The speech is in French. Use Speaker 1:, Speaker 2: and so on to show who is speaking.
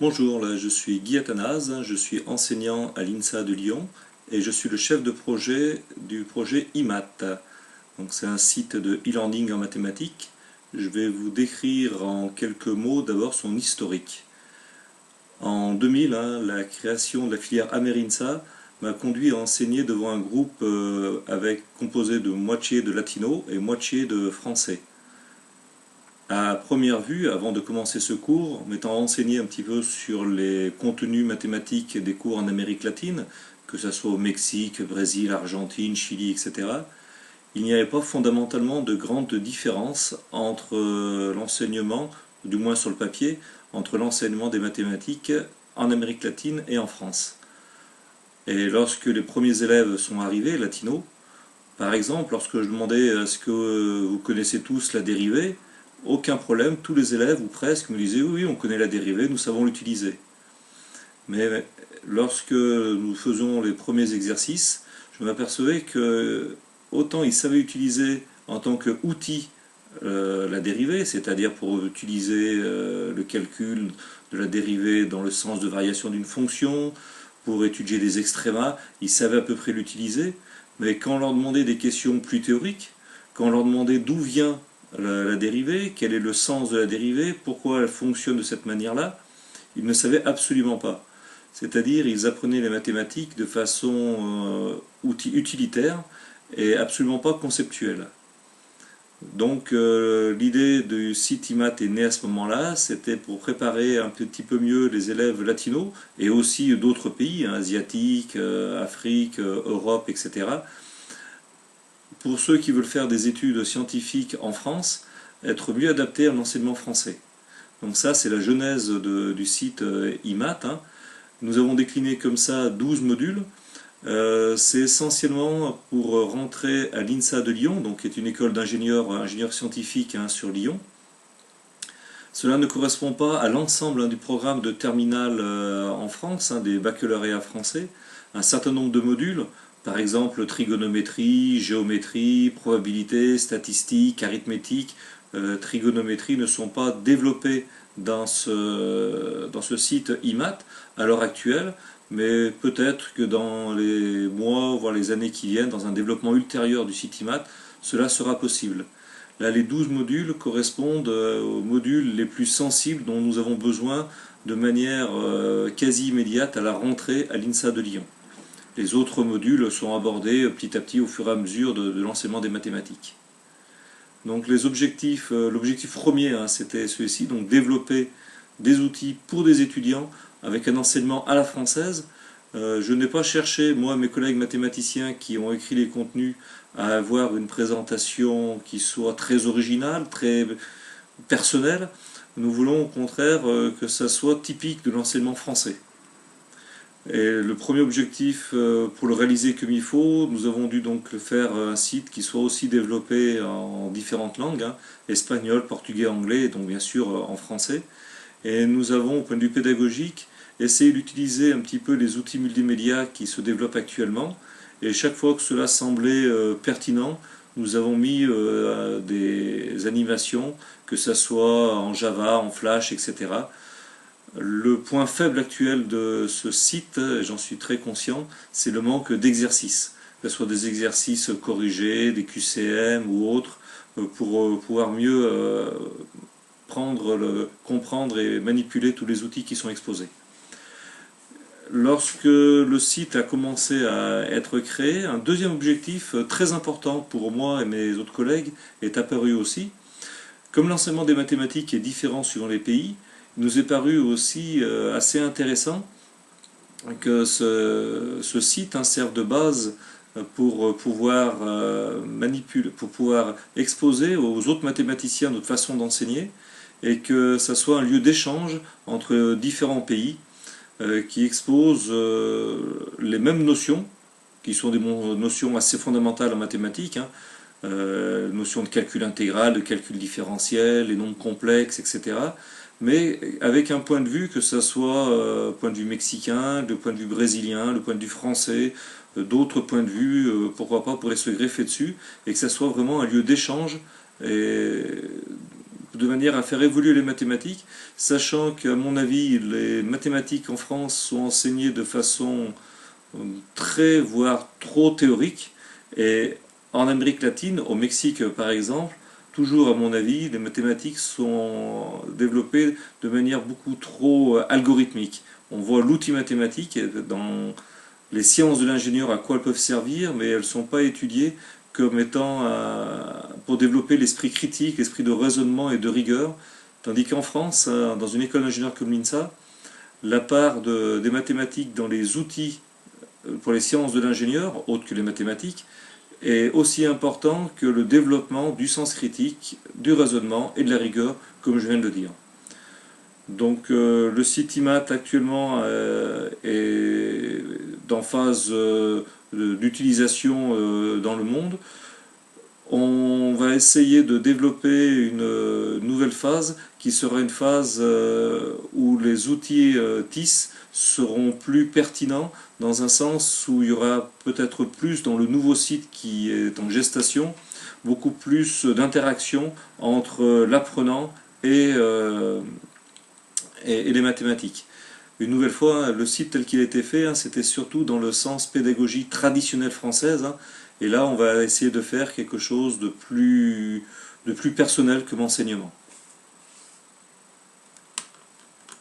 Speaker 1: Bonjour, là, je suis Guy Athanase, je suis enseignant à l'INSA de Lyon et je suis le chef de projet du projet IMAT. Donc c'est un site de e-learning en mathématiques. Je vais vous décrire en quelques mots d'abord son historique. En 2000, la création de la filière Amerinsa m'a conduit à enseigner devant un groupe composé de moitié de latino et moitié de français. À première vue, avant de commencer ce cours, m'étant renseigné un petit peu sur les contenus mathématiques des cours en Amérique latine, que ce soit au Mexique, Brésil, Argentine, Chili, etc., il n'y avait pas fondamentalement de grandes différences entre l'enseignement, du moins sur le papier, entre l'enseignement des mathématiques en Amérique latine et en France. Et lorsque les premiers élèves sont arrivés, latinos, par exemple, lorsque je demandais est-ce que vous connaissez tous la dérivée, aucun problème, tous les élèves, ou presque, me disaient oui, on connaît la dérivée, nous savons l'utiliser. Mais lorsque nous faisions les premiers exercices, je m'apercevais que autant ils savaient utiliser en tant qu'outil la dérivée, c'est-à-dire pour utiliser le calcul de la dérivée dans le sens de variation d'une fonction, pour étudier des extrémas, ils savaient à peu près l'utiliser, mais quand on leur demandait des questions plus théoriques, quand on leur demandait d'où vient la dérivée, quel est le sens de la dérivée, pourquoi elle fonctionne de cette manière-là, ils ne savaient absolument pas. C'est-à-dire, ils apprenaient les mathématiques de façon utilitaire et absolument pas conceptuelle. Donc l'idée du site IMAT est née à ce moment-là, c'était pour préparer un petit peu mieux les élèves latinos et aussi d'autres pays, asiatiques, Afrique, Europe, etc. Pour ceux qui veulent faire des études scientifiques en France, être mieux adaptés à l'enseignement français. Donc ça, c'est la genèse du site IMAT. Nous avons décliné comme ça 12 modules. C'est essentiellement pour rentrer à l'INSA de Lyon, donc qui est une école ingénieurs scientifiques sur Lyon. Cela ne correspond pas à l'ensemble du programme de terminale en France, des baccalauréats français. Un certain nombre de modules, par exemple trigonométrie, géométrie, probabilité, statistique, arithmétique, trigonométrie, ne sont pas développés dans ce site IMAT à l'heure actuelle, mais peut-être que dans les mois, voire les années qui viennent, dans un développement ultérieur du site IMAT, cela sera possible. Là, les 12 modules correspondent aux modules les plus sensibles dont nous avons besoin de manière quasi immédiate à la rentrée à l'INSA de Lyon. Les autres modules sont abordés petit à petit au fur et à mesure de l'enseignement des mathématiques. Donc l'objectif premier, c'était celui-ci, donc développer des outils pour des étudiants avec un enseignement à la française. Je n'ai pas cherché, moi, mes collègues mathématiciens qui ont écrit les contenus, à avoir une présentation qui soit très originale, très personnelle. Nous voulons au contraire que ça soit typique de l'enseignement français. Et le premier objectif, pour le réaliser comme il faut, nous avons dû donc faire un site qui soit aussi développé en différentes langues, espagnol, portugais, anglais, et donc bien sûr en français. Et nous avons, au point de vue pédagogique, essayé d'utiliser un petit peu les outils multimédia qui se développent actuellement. Et chaque fois que cela semblait pertinent, nous avons mis des animations, que ce soit en Java, en Flash, etc. Le point faible actuel de ce site, j'en suis très conscient, c'est le manque d'exercices, que ce soit des exercices corrigés, des QCM ou autres, pour pouvoir mieux comprendre et manipuler tous les outils qui sont exposés. Lorsque le site a commencé à être créé, un deuxième objectif très important pour moi et mes autres collègues est apparu aussi. Comme l'enseignement des mathématiques est différent suivant les pays, il nous est paru aussi assez intéressant que ce site serve de base pour pouvoir manipuler, pour pouvoir exposer aux autres mathématiciens notre façon d'enseigner et que ça soit un lieu d'échange entre différents pays qui exposent les mêmes notions, qui sont des notions assez fondamentales en mathématiques, notions de calcul intégral, de calcul différentiel, les nombres complexes, etc. Mais avec un point de vue, que ce soit point de vue mexicain, le point de vue brésilien, le point de vue français, d'autres points de vue, pourquoi pas, pourraient se greffer dessus, et que ça soit vraiment un lieu d'échange et de manière à faire évoluer les mathématiques, sachant qu'à mon avis, les mathématiques en France sont enseignées de façon très, voire trop théorique, et en Amérique latine, au Mexique par exemple, toujours à mon avis, les mathématiques sont développées de manière beaucoup trop algorithmique. On voit l'outil mathématique dans les sciences de l'ingénieur, à quoi elles peuvent servir, mais elles ne sont pas étudiées comme étant pour développer l'esprit critique, l'esprit de raisonnement et de rigueur. Tandis qu'en France, dans une école d'ingénieur comme l'INSA, la part des mathématiques dans les outils pour les sciences de l'ingénieur, autres que les mathématiques, est aussi important que le développement du sens critique, du raisonnement et de la rigueur, comme je viens de le dire. Donc le site IMAT actuellement est en phase d'utilisation dans le monde. On va essayer de développer une nouvelle phase qui sera une phase où les outils TIS seront plus pertinents, dans un sens où il y aura peut-être plus dans le nouveau site qui est en gestation, beaucoup plus d'interaction entre l'apprenant et les mathématiques. Une nouvelle fois, le site tel qu'il a été fait, c'était surtout dans le sens pédagogie traditionnelle française, et là on va essayer de faire quelque chose de plus personnel que m'enseignement.